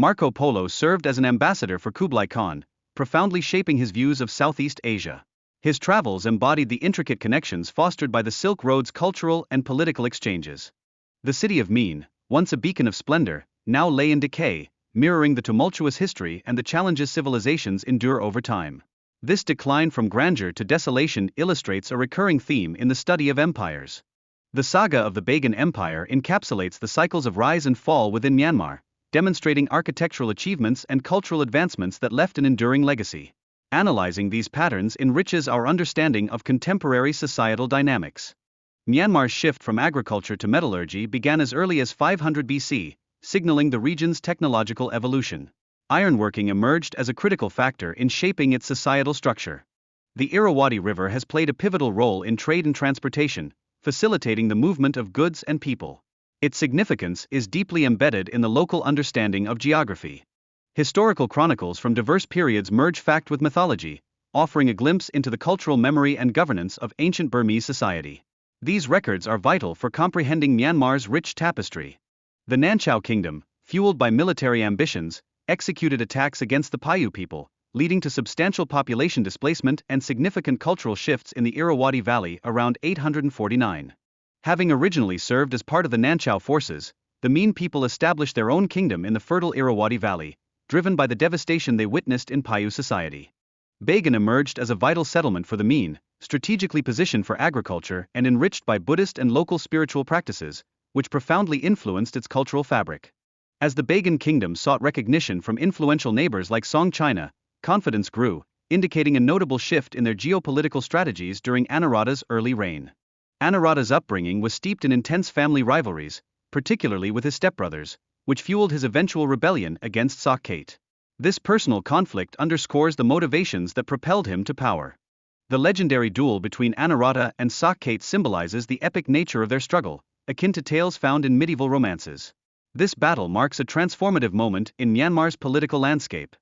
Marco Polo served as an ambassador for Kublai Khan, profoundly shaping his views of Southeast Asia. His travels embodied the intricate connections fostered by the Silk Road's cultural and political exchanges. The city of Mien, once a beacon of splendor, now lay in decay, mirroring the tumultuous history and the challenges civilizations endure over time. This decline from grandeur to desolation illustrates a recurring theme in the study of empires. The saga of the Bagan Empire encapsulates the cycles of rise and fall within Myanmar, demonstrating architectural achievements and cultural advancements that left an enduring legacy. Analyzing these patterns enriches our understanding of contemporary societal dynamics. Myanmar's shift from agriculture to metallurgy began as early as 500 BC, signaling the region's technological evolution. Ironworking emerged as a critical factor in shaping its societal structure. The Irrawaddy River has played a pivotal role in trade and transportation, facilitating the movement of goods and people. Its significance is deeply embedded in the local understanding of geography. Historical chronicles from diverse periods merge fact with mythology, offering a glimpse into the cultural memory and governance of ancient Burmese society. These records are vital for comprehending Myanmar's rich tapestry. The Nanchow Kingdom, fueled by military ambitions, executed attacks against the Paiyu people, leading to substantial population displacement and significant cultural shifts in the Irrawaddy Valley around 849. Having originally served as part of the Nanchow forces, the Mien people established their own kingdom in the fertile Irrawaddy Valley, driven by the devastation they witnessed in Paiyu society. Bagan emerged as a vital settlement for the Mien, strategically positioned for agriculture and enriched by Buddhist and local spiritual practices, which profoundly influenced its cultural fabric. As the Bagan kingdom sought recognition from influential neighbors like Song China, confidence grew, indicating a notable shift in their geopolitical strategies during Anuradha's early reign. Anuradha's upbringing was steeped in intense family rivalries, particularly with his stepbrothers, which fueled his eventual rebellion against Sakkate. This personal conflict underscores the motivations that propelled him to power. The legendary duel between Anuradha and Sakkate symbolizes the epic nature of their struggle, akin to tales found in medieval romances. This battle marks a transformative moment in Myanmar's political landscape.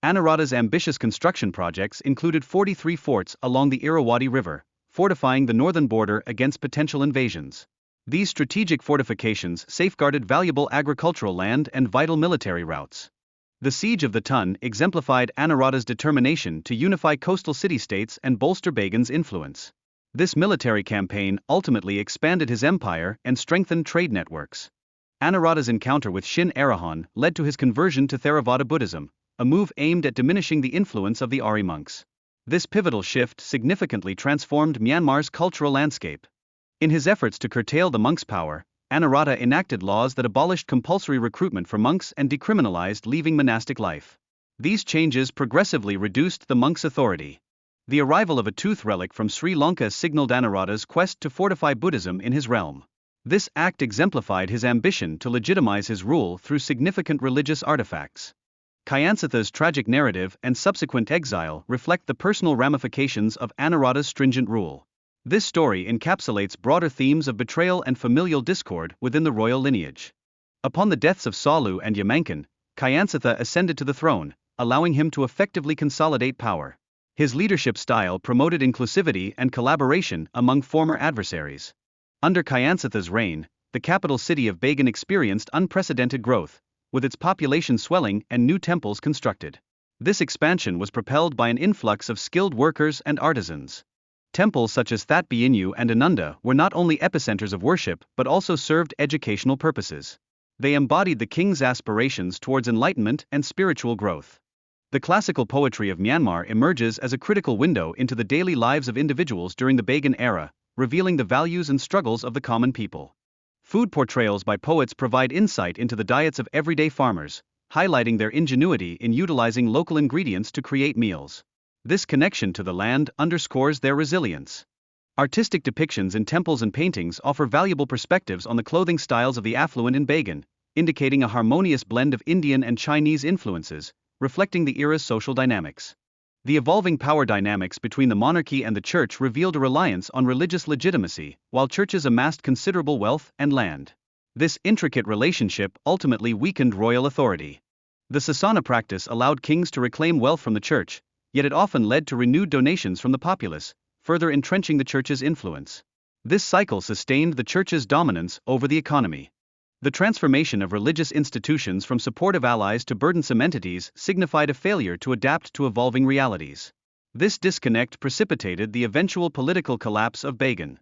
Anuradha's ambitious construction projects included 43 forts along the Irrawaddy River, fortifying the northern border against potential invasions. These strategic fortifications safeguarded valuable agricultural land and vital military routes. The Siege of the Tun exemplified Anuradha's determination to unify coastal city-states and bolster Bagan's influence. This military campaign ultimately expanded his empire and strengthened trade networks. Anuradha's encounter with Shin Arahan led to his conversion to Theravada Buddhism, a move aimed at diminishing the influence of the Ari monks. This pivotal shift significantly transformed Myanmar's cultural landscape. In his efforts to curtail the monks' power, Anuradha enacted laws that abolished compulsory recruitment for monks and decriminalized leaving monastic life. These changes progressively reduced the monks' authority. The arrival of a tooth relic from Sri Lanka signaled Anuradha's quest to fortify Buddhism in his realm. This act exemplified his ambition to legitimize his rule through significant religious artifacts. Kyansatha's tragic narrative and subsequent exile reflect the personal ramifications of Anuradha's stringent rule. This story encapsulates broader themes of betrayal and familial discord within the royal lineage. Upon the deaths of Salu and Yamankan, Kyansatha ascended to the throne, allowing him to effectively consolidate power. His leadership style promoted inclusivity and collaboration among former adversaries. Under Kyansatha's reign, the capital city of Bagan experienced unprecedented growth, with its population swelling and new temples constructed. This expansion was propelled by an influx of skilled workers and artisans. Temples such as That Binu and Ananda were not only epicenters of worship but also served educational purposes. They embodied the king's aspirations towards enlightenment and spiritual growth. The classical poetry of Myanmar emerges as a critical window into the daily lives of individuals during the Bagan era, revealing the values and struggles of the common people. Food portrayals by poets provide insight into the diets of everyday farmers, highlighting their ingenuity in utilizing local ingredients to create meals. This connection to the land underscores their resilience. Artistic depictions in temples and paintings offer valuable perspectives on the clothing styles of the affluent in Bagan, indicating a harmonious blend of Indian and Chinese influences, reflecting the era's social dynamics. The evolving power dynamics between the monarchy and the church revealed a reliance on religious legitimacy, while churches amassed considerable wealth and land. This intricate relationship ultimately weakened royal authority. The Sasana practice allowed kings to reclaim wealth from the church, yet it often led to renewed donations from the populace, further entrenching the church's influence. This cycle sustained the church's dominance over the economy. The transformation of religious institutions from supportive allies to burdensome entities signified a failure to adapt to evolving realities. This disconnect precipitated the eventual political collapse of Bagan.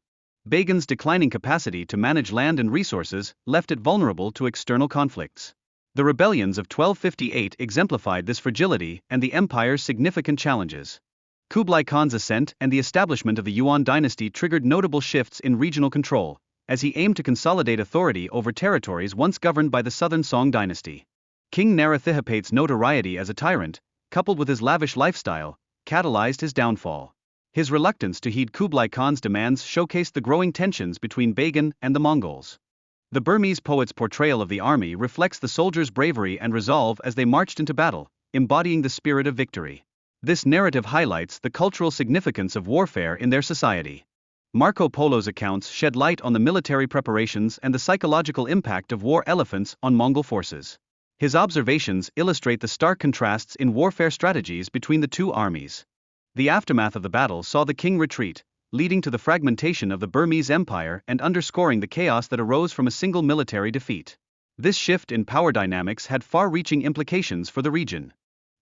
Bagan's declining capacity to manage land and resources left it vulnerable to external conflicts. The rebellions of 1258 exemplified this fragility and the empire's significant challenges. Kublai Khan's ascent and the establishment of the Yuan dynasty triggered notable shifts in regional control, as he aimed to consolidate authority over territories once governed by the southern Song dynasty. King Narathihapate's notoriety as a tyrant, coupled with his lavish lifestyle, catalyzed his downfall. His reluctance to heed Kublai Khan's demands showcased the growing tensions between Bagan and the Mongols. The Burmese poet's portrayal of the army reflects the soldiers' bravery and resolve as they marched into battle, embodying the spirit of victory. This narrative highlights the cultural significance of warfare in their society. Marco Polo's accounts shed light on the military preparations and the psychological impact of war elephants on Mongol forces. His observations illustrate the stark contrasts in warfare strategies between the two armies. The aftermath of the battle saw the king retreat, leading to the fragmentation of the Burmese Empire and underscoring the chaos that arose from a single military defeat. This shift in power dynamics had far-reaching implications for the region.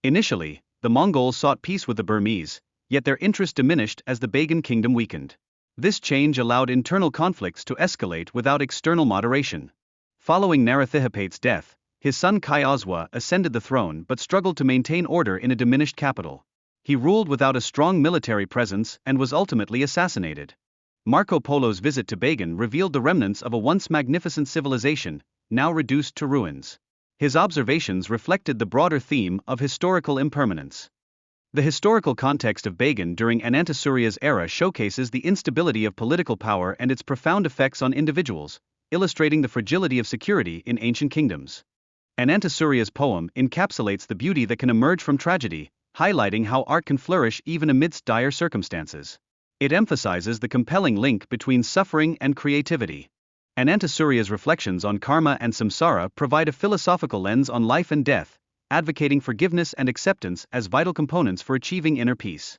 Initially, the Mongols sought peace with the Burmese, yet their interest diminished as the Bagan kingdom weakened. This change allowed internal conflicts to escalate without external moderation. Following Narathihapate's death, his son Kyawswa ascended the throne but struggled to maintain order in a diminished capital. He ruled without a strong military presence and was ultimately assassinated. Marco Polo's visit to Bagan revealed the remnants of a once magnificent civilization, now reduced to ruins. His observations reflected the broader theme of historical impermanence. The historical context of Bagan during Anantasurya's era showcases the instability of political power and its profound effects on individuals, illustrating the fragility of security in ancient kingdoms. Anantasurya's poem encapsulates the beauty that can emerge from tragedy, highlighting how art can flourish even amidst dire circumstances. It emphasizes the compelling link between suffering and creativity. Anantasurya's reflections on karma and samsara provide a philosophical lens on life and death, advocating forgiveness and acceptance as vital components for achieving inner peace.